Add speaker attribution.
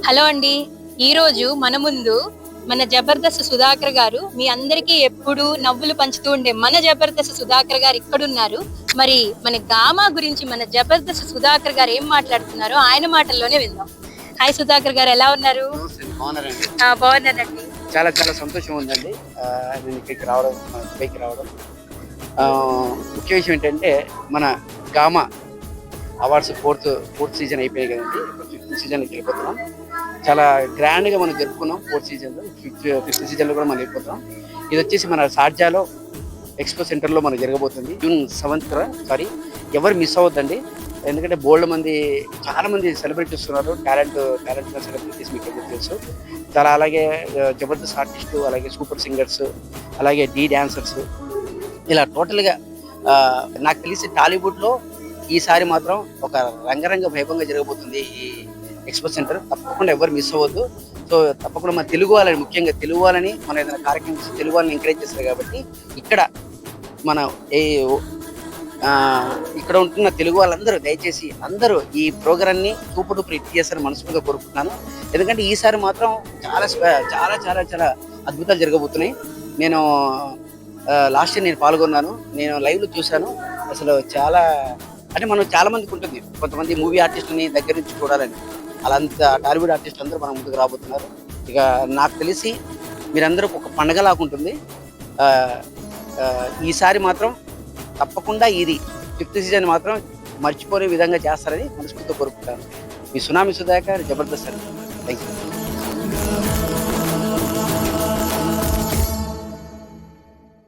Speaker 1: Hello అండి. ఈరోజు మన ముందు మన జబర్దస్త్ సుధాకర్ గారు, మీ అందరికీ ఎప్పుడు నవ్వులు పంచుతూ ఉండే మన జబర్దస్త్ సుధాకర్ గారు ఇక్కడున్నారు. మరి మన గామా గురించి మన జబర్దస్త్ సుధాకర్ గారు ఏం మాట్లాడుతున్నారో ఆయన మాటల్లోనే విందాం. హాయ్ సుధాకర్ గారు, ఎలా ఉన్నారు? బాగున్నానండి.
Speaker 2: చాలా చాలా సంతోషం ఉందండి. నేను ఇక్కడికి రావడం, మన దుబాయ్కి రావడం. ముఖ్య విషయం ఏంటంటే మన గామా అవార్డ్స్ ఫోర్త్ సీజన్ అయిపోయాయి కదండి. ఫిఫ్త్ సీజన్కి వెళ్ళిపోతున్నాం. చాలా గ్రాండ్గా మనం జరుపుకున్నాం. ఫోర్త్ సీజన్లో ఫిఫ్త్ సీజన్లో కూడా మనం వెళ్ళిపోతున్నాం. ఇది వచ్చేసి మన షార్జాలో ఎక్స్పో సెంటర్లో మనకు జరగబోతుంది జూన్ 7th. ఎవరు మిస్ అవ్వద్దండి. ఎందుకంటే చాలా మంది సెలబ్రిటీస్ ఉన్నారు. టాలెంట్ సెలబ్రిటీస్ మీకు ఎందుకు తెలుసు. చాలా అలాగే జబర్దస్త్ ఆర్టిస్టు, అలాగే సూపర్ సింగర్స్, అలాగే డాన్సర్స్, ఇలా టోటల్గా నాకు తెలిసి టాలీవుడ్లో ఈసారి మాత్రం ఒక రంగరంగ వైభవంగా జరగబోతుంది ఈ ఎక్స్పో సెంటర్. తప్పకుండా ఎవరు మిస్ అవ్వద్దు. సో తప్పకుండా మన తెలుగు వాళ్ళని, ముఖ్యంగా తెలుగు వాళ్ళని మనం ఏదైనా కార్యక్రమం తెలుగు వాళ్ళని ఎంకరేజ్ చేస్తారు కాబట్టి ఇక్కడ మన ఇక్కడ ఉంటున్న తెలుగు వాళ్ళందరూ దయచేసి అందరూ ఈ ప్రోగ్రాన్ని సూపర్ డూపర్ హిట్ చేస్తారని మనస్ఫూర్తిగా కోరుకుంటున్నాను. ఎందుకంటే ఈసారి మాత్రం చాలా చాలా చాలా చాలా అద్భుతాలు జరగబోతున్నాయి. నేను లాస్ట్ ఇయర్ నేను పాల్గొన్నాను. నేను లైవ్లో చూశాను. అసలు చాలా అంటే మనం చాలా మందికి ఉంటుంది, కొంతమంది మూవీ ఆర్టిస్టుని దగ్గర నుంచి చూడాలని. అలాంటి టాలీవుడ్ ఆర్టిస్టులు అందరూ మన ముందుకు రాబోతున్నారు. ఇక నాకు తెలిసి మీరందరూ ఒక పండగలాగా ఉంటుంది. ఈసారి మాత్రం తప్పకుండా ఇది 5th సీజన్ మాత్రం మర్చిపోయే విధంగా చేస్తారని మనస్ఫూర్తిగా కోరుకుంటాను. మీ Tsunami Sudhakar, Jabardasth. Thank you.